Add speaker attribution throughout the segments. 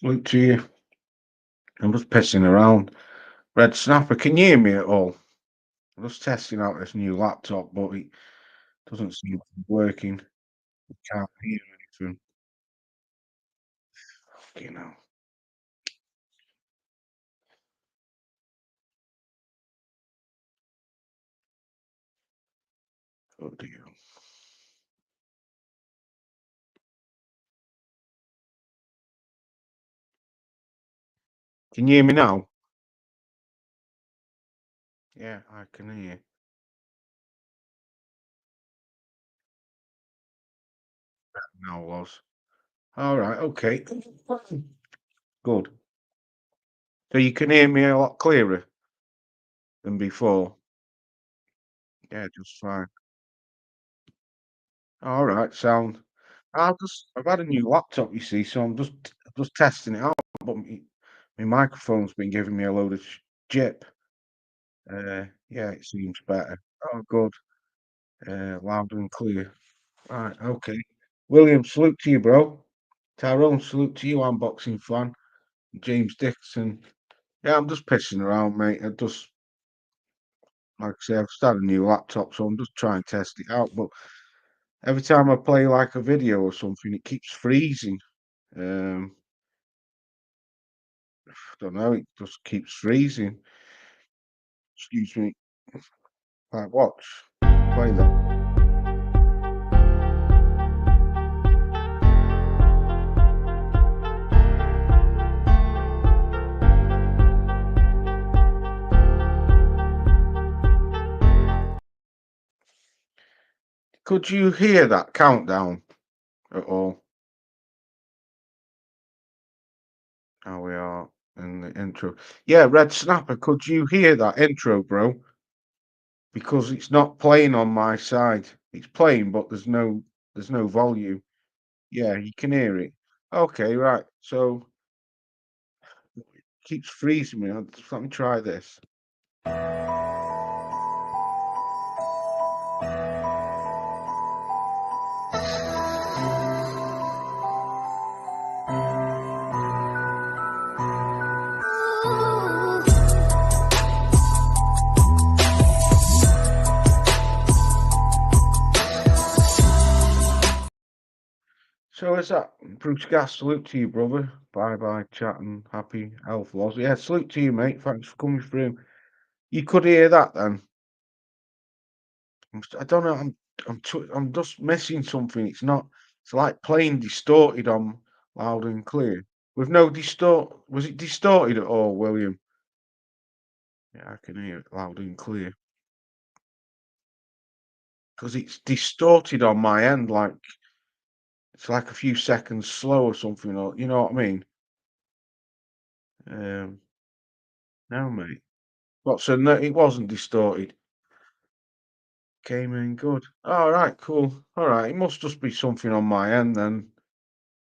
Speaker 1: Look to you. I'm just pissing around. Red Snapper, can you hear me at all? I'm just testing out this new laptop, but it doesn't seem to be working. Can't hear anything. You know. Oh dear. Can you hear me now? Yeah, I can hear you. Now was. All right, okay. Good. So you can hear me a lot clearer than before. Yeah, just fine. All right, sound. I've had a new laptop, you see, so I'm just testing it out, but my microphone's been giving me a load of jip. Yeah, it seems better. Oh, good. Loud and clear. Right, okay. William, salute to you, bro. Tyrone, salute to you, unboxing fan. James Dixon. Yeah, I'm just pissing around, mate. Like I say, I've started a new laptop, so I'm just trying to test it out. But every time I play like a video or something, it keeps freezing. Um, I don't know, it just keeps freezing. Excuse me. Like, watch. Play that. Could you hear that countdown at all? How we are in the intro. Yeah, Red Snapper, could you hear that intro, bro? Because it's not playing on my side. It's playing, but there's no volume. Yeah, you can hear it. Okay, right. So it keeps freezing me. Let me try this. So is that Bruce Gas? Salute to you, brother. Bye bye, chat and happy health loss. Yeah, salute to you, mate. Thanks for coming through. You could hear that then. I don't know. I'm just missing something. It's not. It's like playing distorted on loud and clear with no distort. Was it distorted at all, William? Yeah, I can hear it loud and clear because it's distorted on my end. Like it's like a few seconds slow or something. Or you know what I mean? Um, no, mate. What? So no, it wasn't distorted. Came in good. All right, cool. All right, it must just be something on my end then.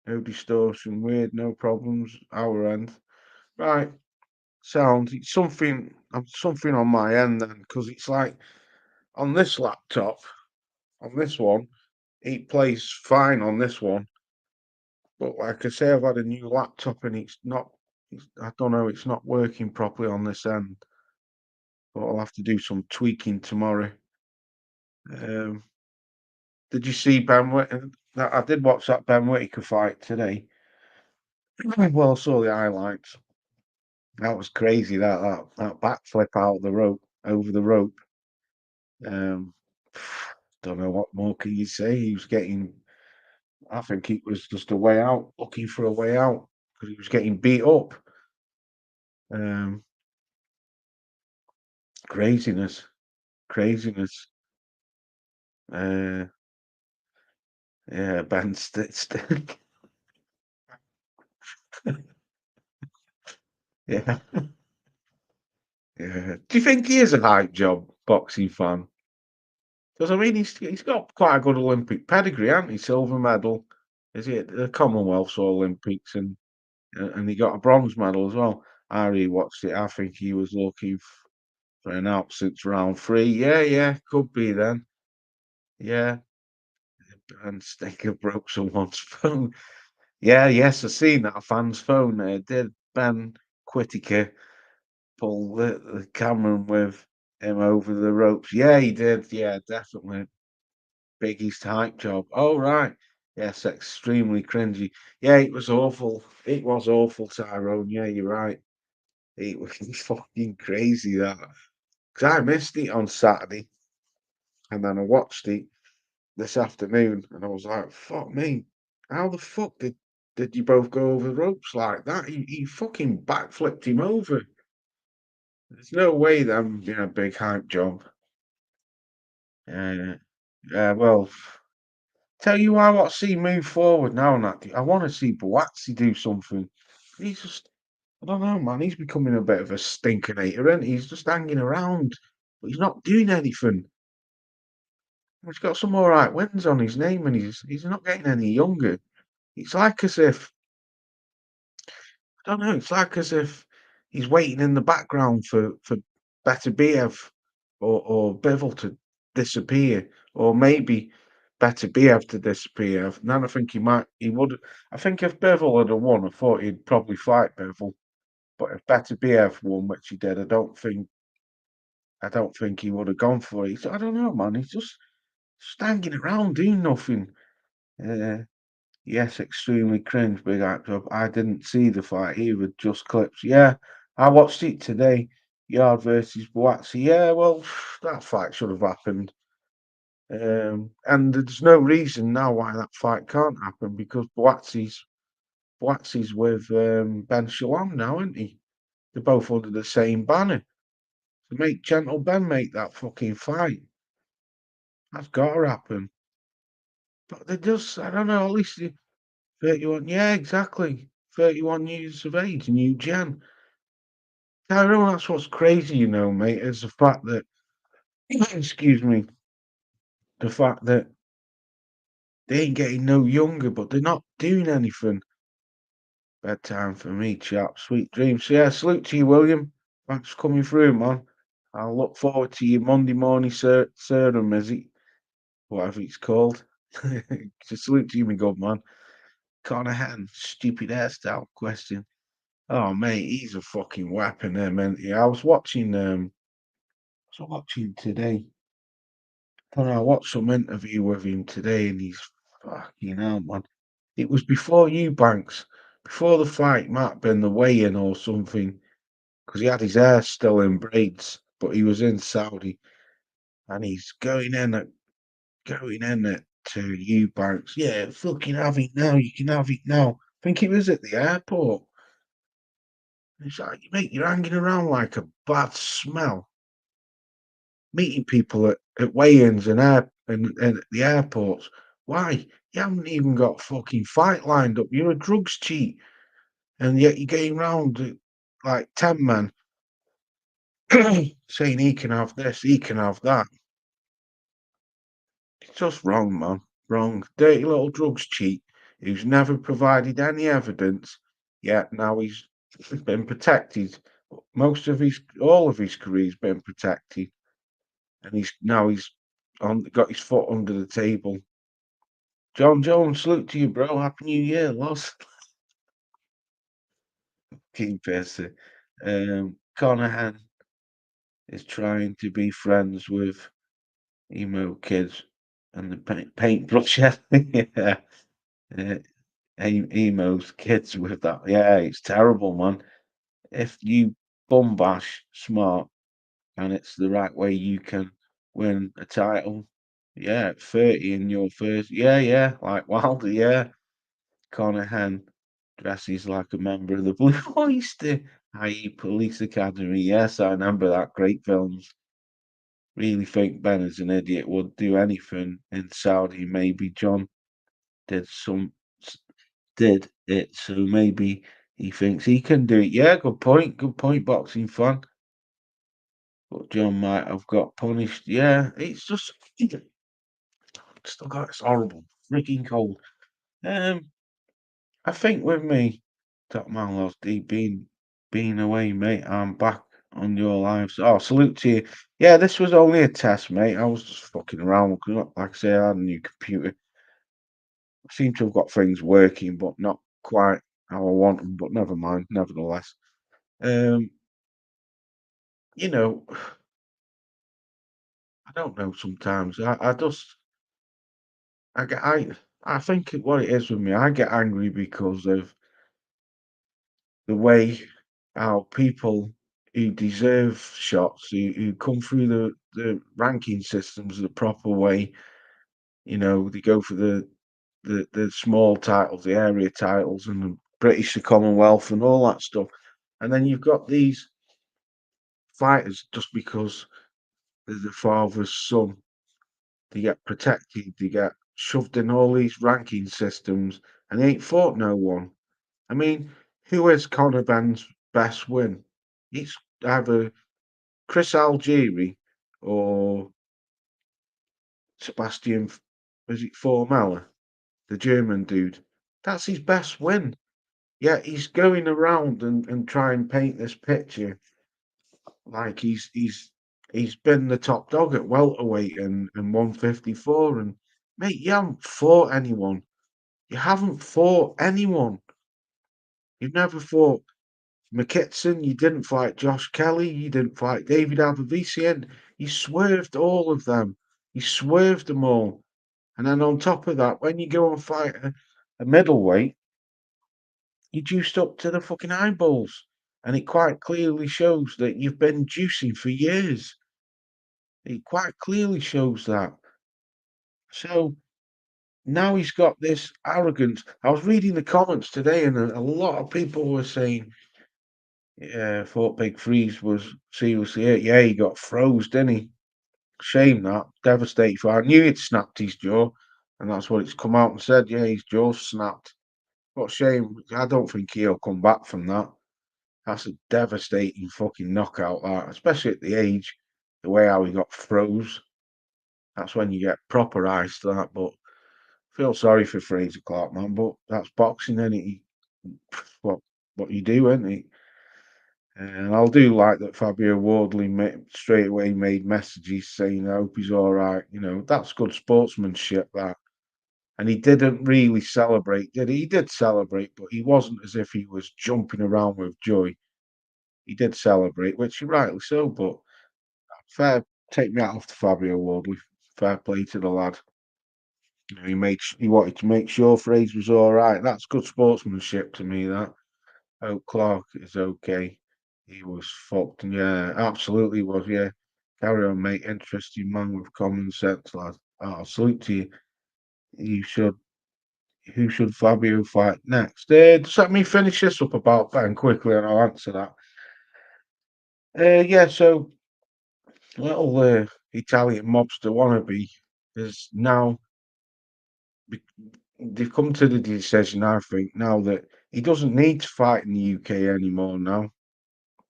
Speaker 1: No distortion, weird, no problems. Our end. Right. Sound. It's something on my end then, because it's like on this laptop, on this one, it plays fine on this one. But like I say, I've had a new laptop and I don't know, it's not working properly on this end. But I'll have to do some tweaking tomorrow. Um, did you see Ben Whittaker? I did watch that Ben Whittaker fight today. Well, I saw the highlights. That was crazy. That backflip out the rope over the rope. Um, don't know what more can you say. He was getting. I think it was just a way out, looking for a way out because he was getting beat up. Um, craziness, craziness. Uh, yeah, Ben Stick. Yeah, yeah. Do you think he is a hype job boxing fan? Because I mean, he's got quite a good Olympic pedigree, hasn't he? Silver medal. Is it the Commonwealths or Olympics, and he got a bronze medal as well. I rewatched it. I think he was looking for an out since round three. Yeah, yeah, could be then. Yeah, and Sticker broke someone's phone. Yeah, yes, I seen that fan's phone. Did Ben Whittaker pull the Cameron with him over the ropes? Yeah, he did. Yeah, definitely. Biggie's hype job. Oh, right. Yes, extremely cringy. Yeah, it was awful. It was awful, Tyrone. Yeah, you're right. It was fucking crazy that. Because I missed it on Saturday and then I watched it this afternoon and I was like, fuck me. How the fuck did you both go over the ropes like that? He fucking backflipped him over. There's no way them being a big hype job. Uh, well, tell you why I want to see move forward now, Nat. I want to see Boatsy do something. He's just, I don't know, man. He's becoming a bit of a stinkinator, and he's just hanging around, but he's not doing anything. He's got some all right wins on his name, and he's not getting any younger. It's like as if I don't know. It's like as if he's waiting in the background for Better Biev or Bivol to disappear, or maybe Better Biev to disappear. And then I think he would. I think if Bivol had won, I thought he'd probably fight Bivol. But if Better Biev won, which he did, I don't think he would have gone for it. So I don't know, man. He's just hanging around doing nothing. Uh, Yes, extremely cringe, big actor. I didn't see the fight either, just clips. Yeah, I watched it today. Yard versus Boatsy. Yeah, well, that fight should have happened. And there's no reason now why that fight can't happen because Boatsy's with Ben Shalom now, isn't he? They're both under the same banner. To make Gentle Ben make that fucking fight, that's got to happen. But they just, I don't know, at least 31, yeah, exactly. 31 years of age, new gen. Tyrone, that's what's crazy, mate, is the fact that, excuse me, the fact that they ain't getting no younger, but they're not doing anything. Bedtime for me, chap. Sweet dreams. So, yeah, salute to you, William. Thanks for coming through, man. I'll look forward to your Monday morning serum, is it? Whatever it's called. So salute to you, my good man. Conor Hatton, stupid hairstyle question. Oh, mate, he's a fucking weapon, man. Yeah, I was watching today. I watched some interview with him today, and he's fucking hell, man. It was before Eubanks, before the fight, might have been the weigh-in or something, because he had his hair still in braids, but he was in Saudi, and he's going in at to Eubanks. Yeah, fucking have it now. You can have it now. I think he was at the airport. It's like, mate, you're hanging around like a bad smell. Meeting people at weigh-ins and at the airports. Why? You haven't even got a fucking fight lined up. You're a drugs cheat, and yet you're going round like 10 men saying he can have this, he can have that. It's just wrong, man. Wrong. Dirty little drugs cheat who's never provided any evidence, yet now he's been protected. All of his career's been protected, and he's got his foot under the table. John Jones, salute to you, bro. Happy New Year, lost. King Percy. Conahan is trying to be friends with emo kids and the paintbrush. Yeah, uh, emo's kids with that. Yeah, it's terrible, man. If you bum bash smart and it's the right way, you can win a title. Yeah, at 30 in your first. Yeah, yeah, like Wilder. Yeah. Conahan dresses like a member of the Blue Oyster, i.e. Police Academy. Yes, I remember that. Great films. Really think Ben is an idiot. Would do anything in Saudi. Maybe John did some did it, so maybe he thinks he can do it. Yeah, good point. Good point, boxing fan. But John might have got punished. Yeah, it's just still got it's horrible. Freaking cold. Um, I think with me, Top Man Loves D being away, mate, I'm back on your lives. Oh, salute to you. Yeah, this was only a test, mate. I was just fucking around. 'Cause like I say, I had a new computer. I seem to have got things working, but not quite how I want them, but never mind, nevertheless. Um, you know, I don't know sometimes. I just I get I think what it is with me, I get angry because of the way how people who deserve shots, who come through the ranking systems the proper way, they go for the small titles, the area titles, and the British, the Commonwealth, and all that stuff. And then you've got these fighters just because they're the father's son. They get protected, they get shoved in all these ranking systems, and they ain't fought no one. I mean, who is Conor Benn's best win? It's either Chris Algieri or Sebastian, was it Formella, the German dude? That's his best win. Yeah, he's going around and try and paint this picture like he's been the top dog at welterweight and 154. And mate, you haven't fought anyone. You haven't fought anyone. You've never fought McKitson, you didn't fight Josh Kelly, you didn't fight David Avavisian. You swerved all of them. You swerved them all. And then on top of that, when you go and fight a middleweight, you juiced up to the fucking eyeballs. And it quite clearly shows that you've been juicing for years. It quite clearly shows that. So now he's got this arrogance. I was reading the comments today, and a lot of people were saying, yeah, thought Big Freeze was seriously hurt. Yeah, he got froze, didn't he? Shame that. Devastated for. I knew he'd snapped his jaw, and that's what it's come out and said. Yeah, his jaw snapped. What a shame. I don't think he'll come back from that. That's a devastating fucking knockout, that, especially at the age, the way how he got froze. That's when you get proper ice to that. But feel sorry for Fraser Clark, man. But that's boxing, and it? What what you do, isn't it? And I'll do like that Fabio Wardley straight away made messages saying, I hope he's all right. That's good sportsmanship, that. And he didn't really celebrate, did he? He did celebrate, but he wasn't as if he was jumping around with joy. He did celebrate, which rightly so, but fair, take me out off to Fabio Wardley. Fair play to the lad. He wanted to make sure Fraser was all right. That's good sportsmanship to me, that. Hope Clark is okay. He was fucked, and yeah, absolutely was, yeah. Carry on, mate. Interesting man with common sense, lad. Oh, salute to you. You should. Who should Fabio fight next? Just let me finish this up about Ben quickly, and I'll answer that. Yeah. So little Italian mobster wannabe is now. They've come to the decision, I think, now that he doesn't need to fight in the UK anymore. Now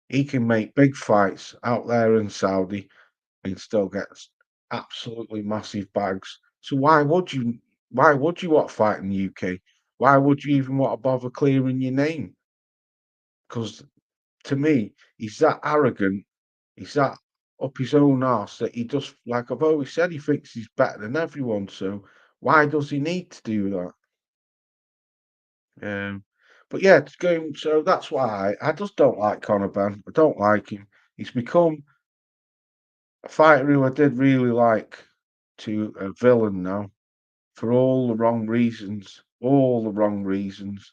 Speaker 1: he can make big fights out there in Saudi and still gets absolutely massive bags. So why would you want to fight in the UK? Why would you even want to bother clearing your name? Because to me, he's that arrogant, he's that up his own arse that he just, like I've always said, he thinks he's better than everyone. So why does he need to do that? But yeah, so that's why I just don't like Conor Benn. I don't like him. He's become a fighter who I did really like to a villain now for all the wrong reasons. All the wrong reasons.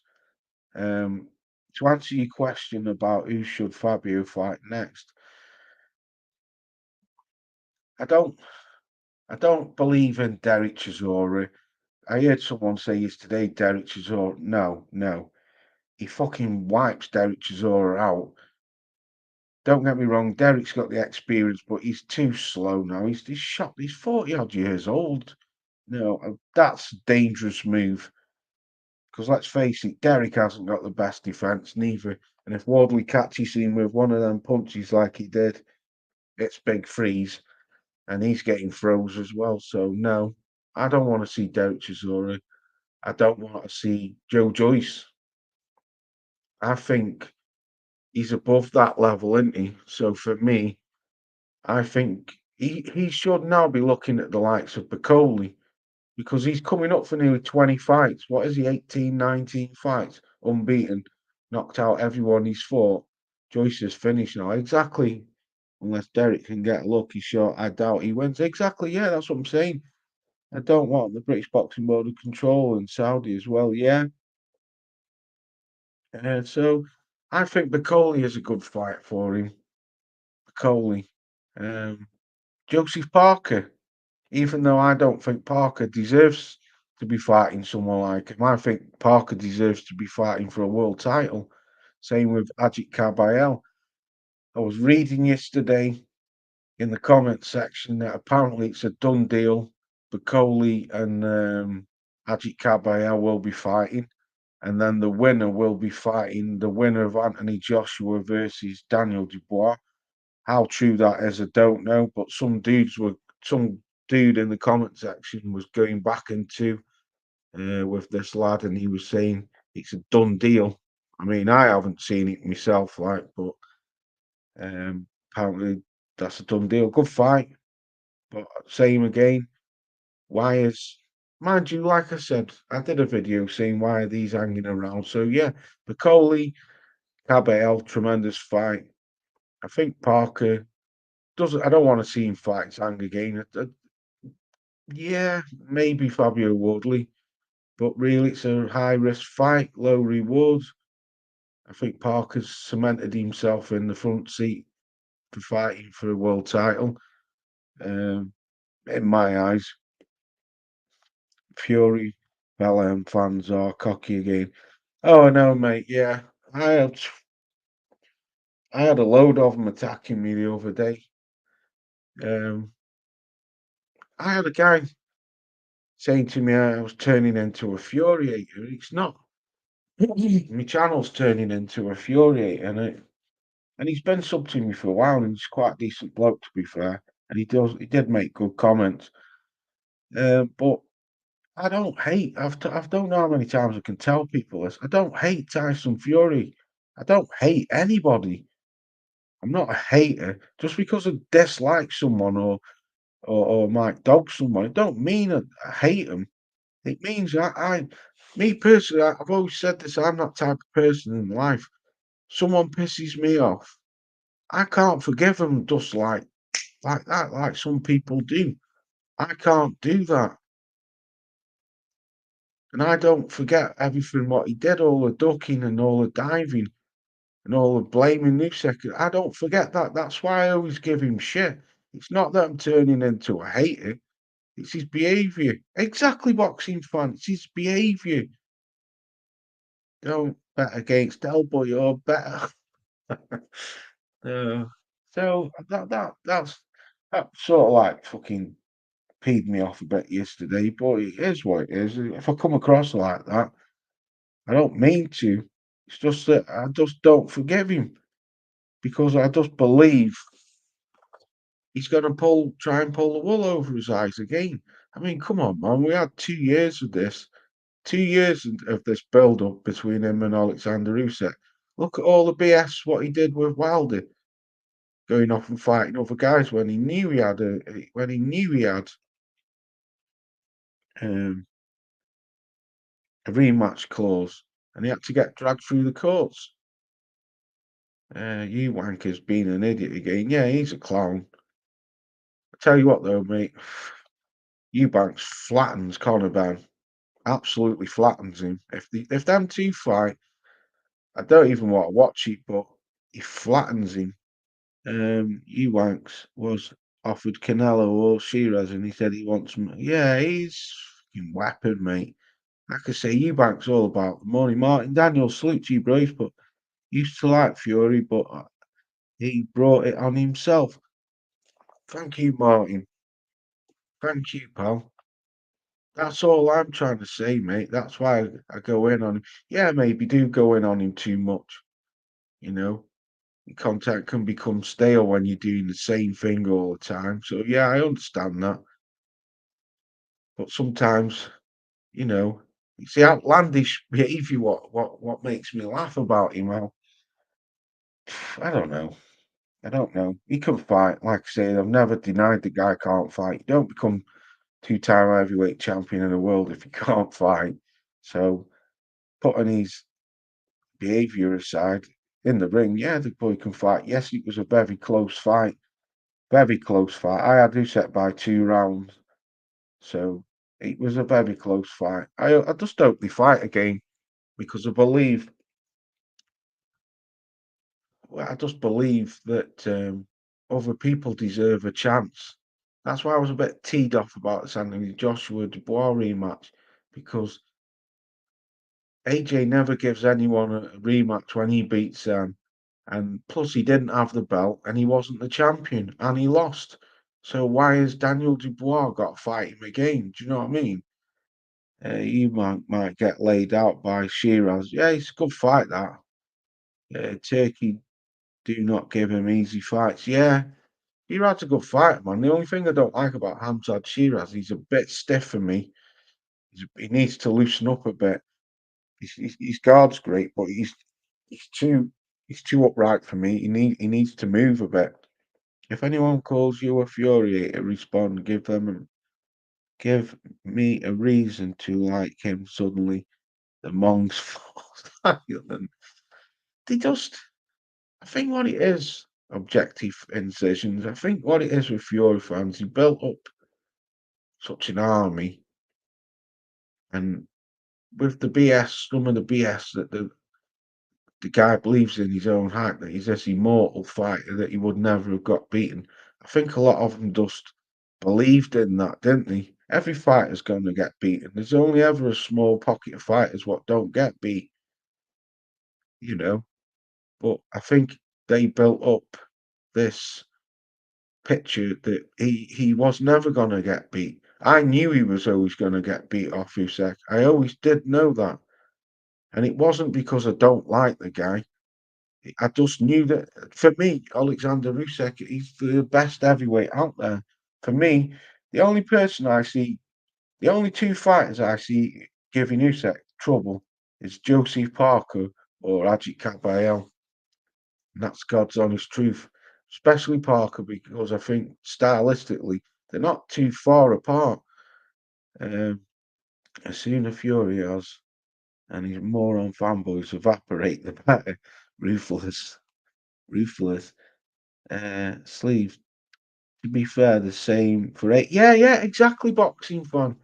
Speaker 1: Um, to answer your question about who should Fabio fight next, I don't. I don't believe in Derek Chisora. I heard someone say yesterday, Derek Chisora. No, no, he fucking wipes Derek Chisora out. Don't get me wrong, Derek's got the experience, but he's too slow now. He's shot. He's 40 odd years old. No, that's a dangerous move. Because let's face it, Derek hasn't got the best defence, neither. And if Wardley catches him with one of them punches like he did, it's big freeze. And he's getting froze as well. So, no, I don't want to see Derek Chisora. I don't want to see Joe Joyce. I think he's above that level, isn't he? So, for me, I think he should now be looking at the likes of Bacoli because he's coming up for nearly 20 fights. What is he, 18, 19 fights? unbeaten, knocked out everyone he's fought. Joyce is finished now. Exactly. Unless Derek can get a lucky shot, I doubt he wins. Exactly. Yeah, that's what I'm saying. I don't want the British Boxing Board of control and Saudi as well. Yeah. So I think Bacoli is a good fight for him. Bacoli. Um, Joseph Parker. Even though I don't think Parker deserves to be fighting someone like him, I think Parker deserves to be fighting for a world title. Same with Ajit Kabayel. I was reading yesterday in the comment section that apparently it's a done deal. Bacoli and Ajit Kabayel will be fighting, and then the winner will be fighting the winner of Anthony Joshua versus Daniel Dubois. How true that is, I don't know, but some dude in the comment section was going back into with this lad, and he was saying it's a done deal. I mean, I haven't seen it myself, like, but apparently that's a done deal. Good fight, but same again. Why is mind you? Like I said, I did a video saying why are these hanging around. So yeah, Bacoli, Cabell, tremendous fight. I think Parker doesn't. I don't want to see him fight Zhang again. Yeah, maybe Fabio Woodley, but really it's a high risk fight, low rewards. I think Parker's cemented himself in the front seat for fighting for a world title. Um, in my eyes, Fury fans are cocky again. Oh no, mate. Yeah, I had I had a load of them attacking me the other day. Um, I had a guy saying to me I was turning into a Furiator. It's not. My channel's turning into a Furiator, and he's been sub to me for a while, and he's quite a decent bloke to be fair. And he did make good comments. But I don't hate. I don't know how many times I can tell people this. I don't hate Tyson Fury. I don't hate anybody. I'm not a hater. Just because I dislike someone or might dog someone, it don't mean I hate them. It means me personally, I've always said this. I'm that type of person in life. Someone pisses me off, I can't forgive them just like that, like some people do. I can't do that. And I don't forget everything what he did, all the ducking and all the diving and all the blaming Nusek. I don't forget that. That's why I always give him shit. It's not that I'm turning into a hater. It's his behaviour. Exactly, boxing fan. It's his behaviour. Don't bet against Elboy or better. uh, so that sort of like fucking peed me off a bit yesterday, but it is what it is. If I come across like that, I don't mean to. It's just that I just don't forgive him because I just believe he's going to try and pull the wool over his eyes again. I mean, come on, man. We had 2 years of this, 2 years of this build up between him and Alexander Usyk. Look at all the BS what he did with Wilder, going off and fighting other guys when he knew he had um, a rematch clause, and he had to get dragged through the courts. You wanker's being an idiot again. Yeah, he's a clown. I tell you what, though, mate, Eubanks flattens Conor Ben. Absolutely flattens him. If them two fight, I don't even want to watch it, but he flattens him. Eubanks was offered Canelo or Shiraz, and he said he wants. Yeah, he's fucking weapon, mate. Like I say, Eubanks all about the money. Martin Daniels, salute to you, bros, but used to like Fury, but he brought it on himself. Thank you, Martin. Thank you, pal. That's all I'm trying to say, mate. That's why I go in on him. Yeah, maybe do go in on him too much. You know, content can become stale when you're doing the same thing all the time. So yeah, I understand that. But sometimes, it's the outlandish behaviour what makes me laugh about him. Well, I don't know. I don't know. He can fight. Like I say, I've never denied the guy can't fight. You don't become two-time heavyweight champion of the world if you can't fight. So putting his behaviour aside, in the ring, yeah, the boy can fight. Yes, it was a very close fight. Very close fight. I had Usyk by 2 rounds, so it was a very close fight. I just hope they fight again because I just believe that, other people deserve a chance. That's why I was a bit teed off about this Anthony Joshua Dubois rematch because AJ never gives anyone a rematch when he beats them, and plus he didn't have the belt and he wasn't the champion and he lost. So why has Daniel Dubois got to fight him again? Do you know what I mean? He might get laid out by Shiraz. Yeah, it's a good fight that. Turkey do not give him easy fights. Yeah, Shiraz a good fight, man. The only thing I don't like about Hamzat Shiraz, he's a bit stiff for me. He needs to loosen up a bit. His guard's great, but he's too he's too upright for me. He needs to move a bit. If anyone calls you a Furiator, respond. Give me a reason to like him suddenly. The Monks fall silent. They just, I think what it is, objective incisions. I think what it is with Fury fans, he built up such an army, and with the BS, some of the BS that the guy believes in his own hype that he's this immortal fighter that he would never have got beaten. I think a lot of them just believed in that, didn't they? Every fighter's going to get beaten. There's only ever a small pocket of fighters what don't get beat, you know. But I think they built up this picture that he was never going to get beat. I knew he was always going to get beat off Usyk. I always did know that, and it wasn't because I don't like the guy. I just knew that for me, Alexander Usyk, he's the best heavyweight out there. For me, the only person I see, the only two fighters I see giving Usyk trouble is Joseph Parker or Ajit Kabayel. And that's God's honest truth. Especially Parker because I think stylistically they're not too far apart. Um, as soon as Fury has and his moron fanboys evaporate, the better. Ruthless, ruthless. Sleeve. To be fair, the same for eight. Yeah, yeah, exactly. Boxing fan.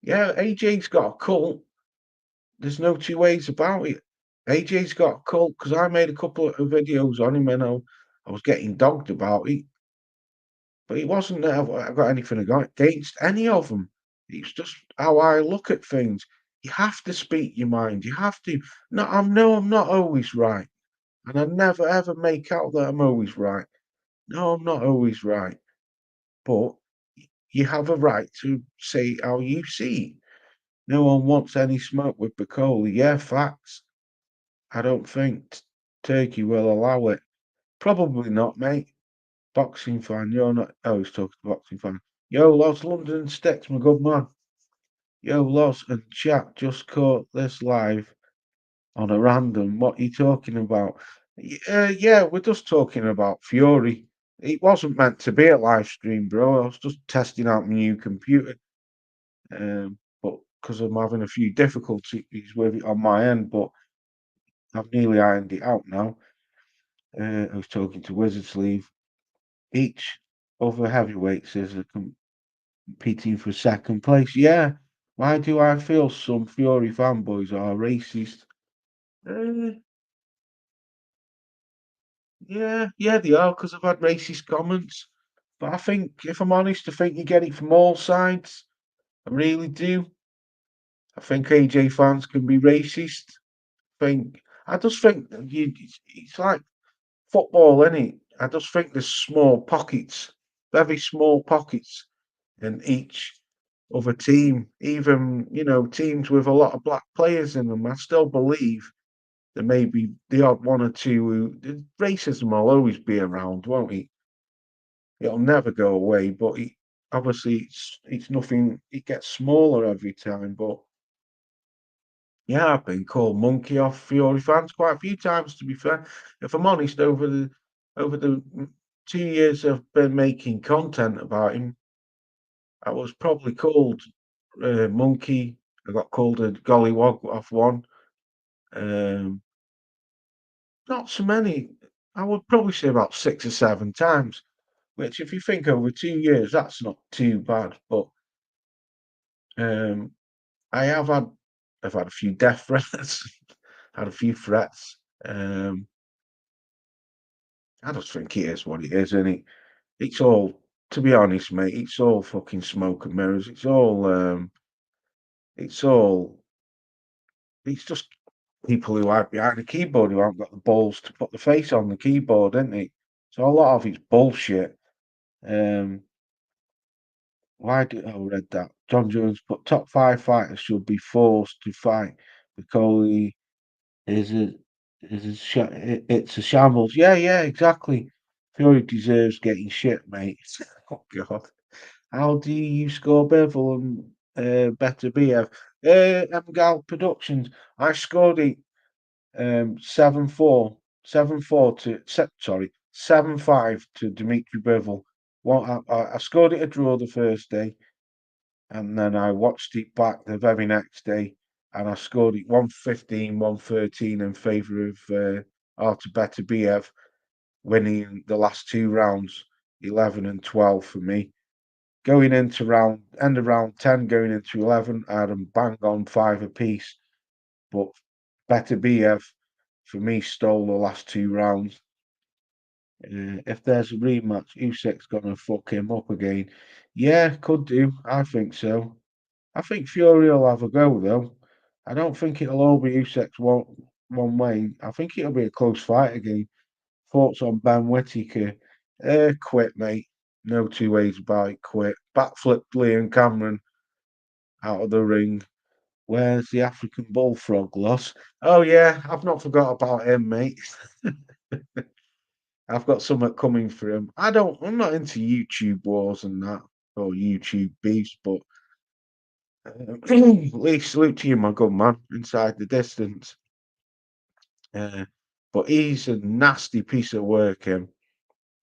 Speaker 1: Yeah, AJ's got a cult. There's no two ways about it. AJ's got a cult because I made a couple of videos on him and I was getting dogged about it. But it wasn't that I got anything against any of them. It's just how I look at things. You have to speak your mind. You have to. No, I'm not always right, and I never ever make out that I'm always right. No, I'm not always right, but you have a right to say how you see it. No one wants any smoke with Bacoli. Yeah, facts. I don't think Turkey will allow it. Probably not, mate. Boxing fan, you're not. Oh, he's talking to boxing fan. Yo, Loz, London Sticks, my good man. Yo, Loz and chat just caught this live on a random. What you talking about? Yeah, we're just talking about Fury. It wasn't meant to be a live stream, bro. I was just testing out my new computer. But because I'm having a few difficulties with it on my end, but I've nearly ironed it out now. I was talking to Wizard Sleeve. Each other heavyweights is competing for second place. Yeah. Why do I feel some Fury fanboys are racist? Uh, yeah, they are because I've had racist comments. But I think, if I'm honest, I think you get it from all sides. I really do. I think AJ fans can be racist. I just think that it's like football, innit? I just think there's small pockets, very small pockets in each other team. Even, teams with a lot of black players in them. I still believe there may be the odd one or two racism will always be around, won't it? It'll never go away, but obviously it's nothing. It gets smaller every time. But yeah, I've been called monkey off Fiore fans quite a few times. To be fair, if I'm honest, over the 2 years I've been making content about him, I was probably called monkey. I got called a gollywog off one. Um, not so many. I would probably say about 6 or 7 times, which if you think over 2 years, that's not too bad, but, um, I have had I've had a few death threats, had a few threats, I just think it is what it is, innit? It's all to be honest, mate, it's all fucking smoke and mirrors. It's all it's just people who hide behind the keyboard who haven't got the balls to put the face on the keyboard, isn't it? So a lot of it's bullshit. Um, why do I read that? John Jones put top 5 fighters should be forced to fight because he is a it's a shambles. Yeah, yeah, exactly. Fury deserves getting shit, mate. Oh God. How do you score Bevel and better BF? MGAL Productions. I scored it 7-4. 7-4 to sorry, 7-5 to Dimitri Bivol. Well, I scored it a draw the first day, and then I watched it back the very next day, and I scored it 115, 113 in favour of Artur Beterbiev, winning the last 2 rounds, 11 and 12 for me. Going into end of round 10, going into 11, I had them bang on 5 apiece. But Beterbiev, for me, stole the last 2 rounds. If there's a rematch, Usyk's gonna fuck him up again. Yeah, could do. I think so. I think Fury will have a go though. I don't think it'll all be Usyk's one way. I think it'll be a close fight again. Thoughts on Ben Whittaker? Quit, mate. No two ways about it. Quit. Backflip Liam Cameron out of the ring. Where's the African bullfrog loss? Oh yeah, I've not forgot about him, mate. I've got something coming for him. I'm not into YouTube wars and that, or YouTube beefs, but Lee, salute to you, my good man, inside the distance. Uh, but he's a nasty piece of work, him,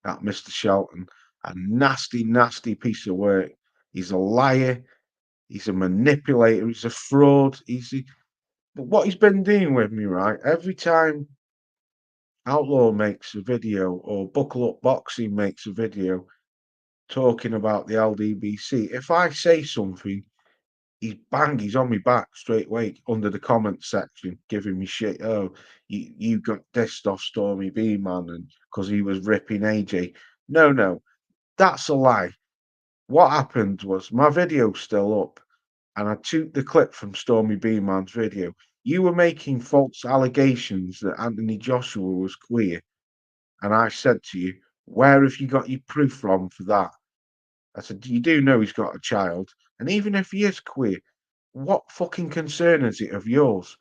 Speaker 1: that Mr. Shelton. A nasty, nasty piece of work. He's a liar. He's a manipulator. He's a fraud. But what he's been doing with me, right? Every time Outlaw makes a video or Buckle Up Boxing makes a video talking about the LDBC, if I say something, he's on me back straight away under the comment section, giving me shit. Oh, you got dissed off Stormy B, man, and because he was ripping AJ. No, no, that's a lie. What happened was my video's still up, and I took the clip from Stormy B Man's video. You were making false allegations that Anthony Joshua was queer, and I said to you, "Where have you got your proof from for that?" I said, "You do know he's got a child, and even if he is queer, what fucking concern is it of yours?"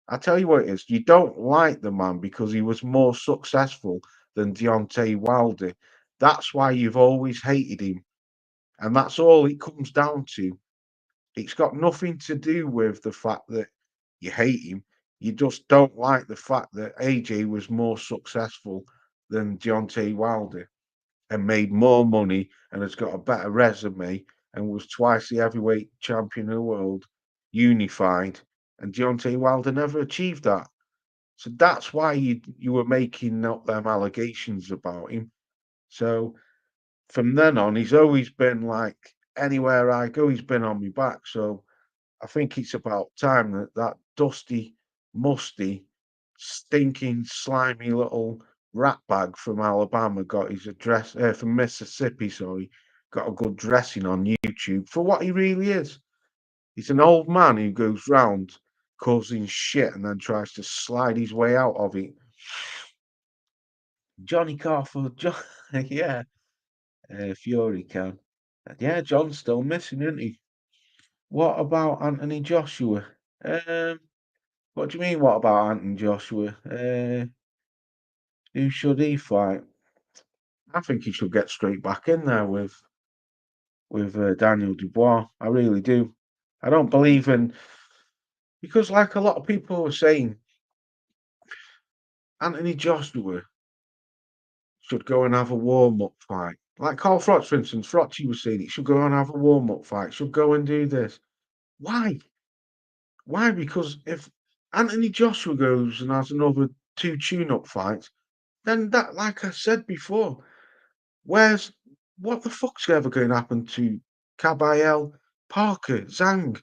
Speaker 1: I tell you what it is, you don't like the man because he was more successful than Deontay Wilder. That's why you've always hated him, and that's all it comes down to. It's got nothing to do with the fact that you hate him. You just don't like the fact that AJ was more successful than Deontay Wilder and made more money and has got a better resume and was twice the heavyweight champion of the world, unified. And Deontay Wilder never achieved that. So that's why you were making up them allegations about him. So from then on, he's always been like anywhere I go, he's been on my back. So I think it's about time that that dusty, musty, stinking, slimy little rat bag from Alabama got his address from Mississippi, sorry, got a good dressing on YouTube for what he really is. He's an old man who goes round causing shit and then tries to slide his way out of it. Johnny Carford, John, yeah, Fury can. Yeah, John's still missing, isn't he? What about Anthony Joshua? Um, what do you mean? What about Anthony Joshua? Who should he fight? I think he should get straight back in there with Daniel Dubois. I really do. I don't believe in because, like a lot of people were saying, Anthony Joshua should go and have a warm up fight. Like Carl Froch, for instance, Froch was saying he should go and have a warm up fight. Should go and do this. Why? Why? Because if Anthony Joshua goes and has another 2 tune-up fights, then that like I said before, where's what the fuck's ever gonna happen to Kabayel, Parker, Zhang,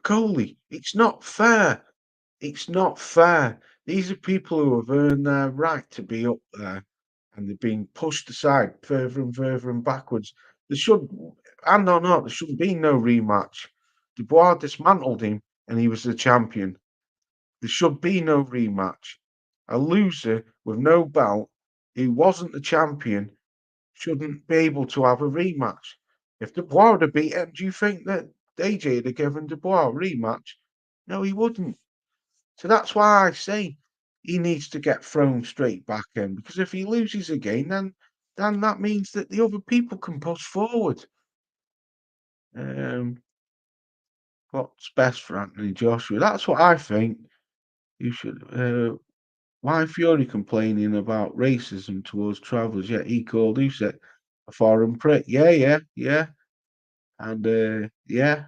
Speaker 1: Coley? It's not fair. It's not fair. These are people who have earned their right to be up there, and they're being pushed aside further and backwards. There should and or not, there shouldn't be no rematch. Dubois dismantled him, and he was the champion. There should be no rematch. A loser with no belt who wasn't the champion shouldn't be able to have a rematch. If Dubois would have beat him, do you think that AJ would have given Dubois a rematch? No, he wouldn't. So that's why I say he needs to get thrown straight back in, because if he loses again, then that means that the other people can push forward. Um, what's best for Anthony Joshua? That's what I think. You should. Why Fury complaining about racism towards travellers? Yet he called Usyk a foreign prick. Yeah, yeah, yeah, and yeah.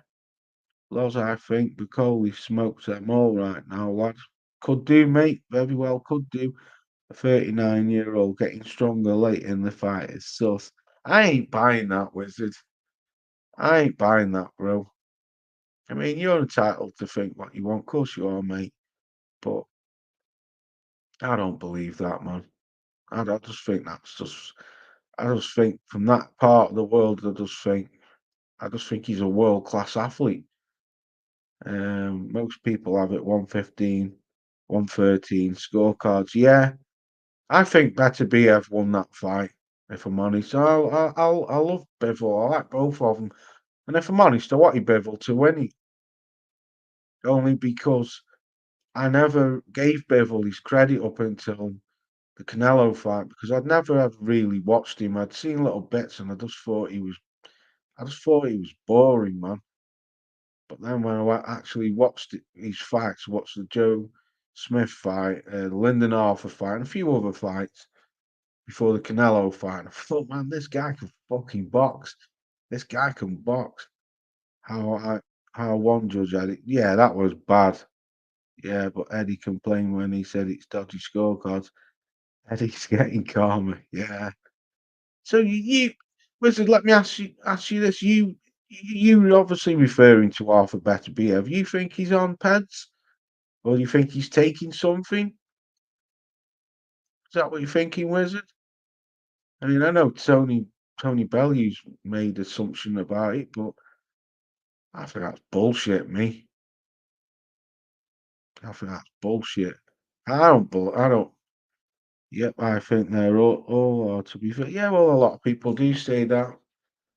Speaker 1: Those I think Bacoli smokes them all right now, lads. Could do, mate. Very well could do. A 39-year-old getting stronger late in the fight is sus. I ain't buying that, Wizard. I ain't buying that, bro. I mean, you're entitled to think what you want. Of course you are, mate. But I don't believe that, man. I just think that's just. I just think from that part of the world, I just think he's a world class athlete. Most people have it 115, 113 scorecards. Yeah, I think Better BF won that fight. If I'm honest, I love Bivol. I like both of them. And if I'm honest, I wanted Bivol to win it only because I never gave Bivol his credit up until the Canelo fight because I'd never ever really watched him. I'd seen little bits and I just thought he was boring, man. But then when actually watched his fights, watched the Joe Smith fight, the Lyndon Arthur fight, and a few other fights before the Canelo fight, I thought, man, this guy can fucking box. This guy can box. How I how one judge had it. Yeah, that was bad. Yeah, but Eddie complained when he said it's dodgy scorecards. Eddie's getting calmer. Yeah. So Wizard, let me ask you this. You obviously referring to Arthur Better Have you think he's on peds? Or do you think he's taking something? Is that what you're thinking, Wizard? I mean, I know Tony Bellew's made assumption about it, but I think that's bullshit, me. I think that's bullshit. I don't. Yep, I think they're all are, to be fair. Yeah, well, a lot of people do say that.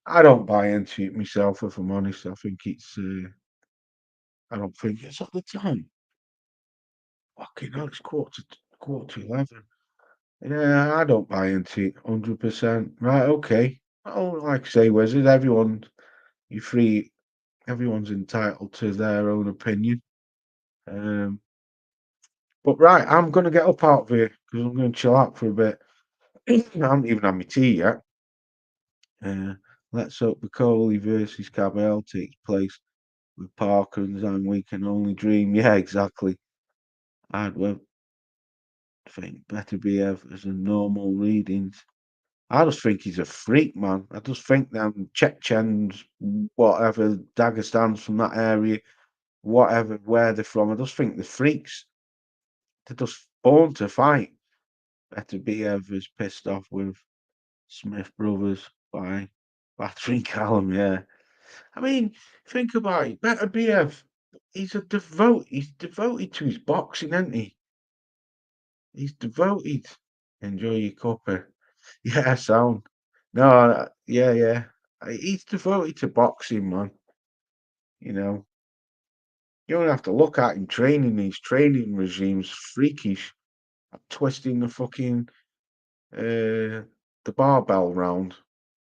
Speaker 1: I don't buy into it myself, if I'm honest. I think it's. I don't think it's at the time. Fucking hell, it's quarter to 11. Yeah, I don't buy into it 100%. Right, okay. Well, like I say, Wizard, you free, everyone's entitled to their own opinion. Um, but right, I'm going to get up out of here because I'm going to chill out for a bit. I haven't even had my tea yet. Uh, let's hope the Coley versus Cabell takes place with Parker and Zhang. We can only dream. Yeah, exactly. I'd well think better be as a normal readings. I just think he's a freak, man. I just think them Chechens, whatever, Dagestans from that area, whatever, where they're from, I just think they're freaks. They're just born to fight. Better be is pissed off with Smith Brothers by battering Callum, yeah. I mean, think about it. Better BF, he's devoted to his boxing, isn't he? He's devoted. Enjoy your cuppa. Yeah, sound. No, yeah, yeah. He's devoted to boxing, man. You know, you don't have to look at him training. These training regimes freakish. Twisting the barbell round.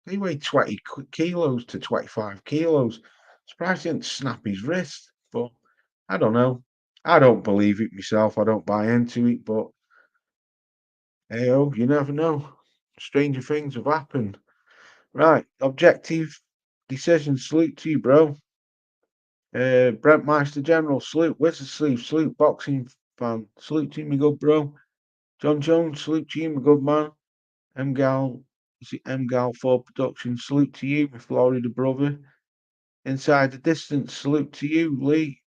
Speaker 1: He weighed 20 kilos to 25 kilos. Surprised he didn't snap his wrist, but I don't know. I don't believe it myself. I don't buy into it, but hey, oh, you never know. Stranger things have happened. Right, objective decision. Salute to you, bro. Brent Meister General, salute. Wizard Sleeve, salute. Boxing fan, salute to me, good bro. John Jones, salute to you, my good man. MGAL, is it MGAL 4 Production? Salute to you, my Florida brother. Inside the Distance, salute to you, Lee.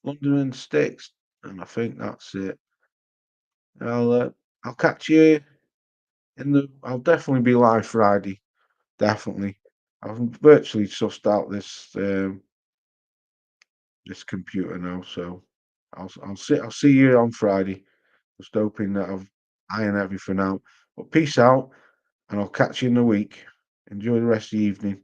Speaker 1: London and Sticks. And I think that's it. I'll catch you I'll definitely be live Friday. Definitely. I've virtually sussed out this computer now, so I'll see you on Friday. Just hoping that I've ironed everything out. But peace out, and I'll catch you in the week. Enjoy the rest of the evening.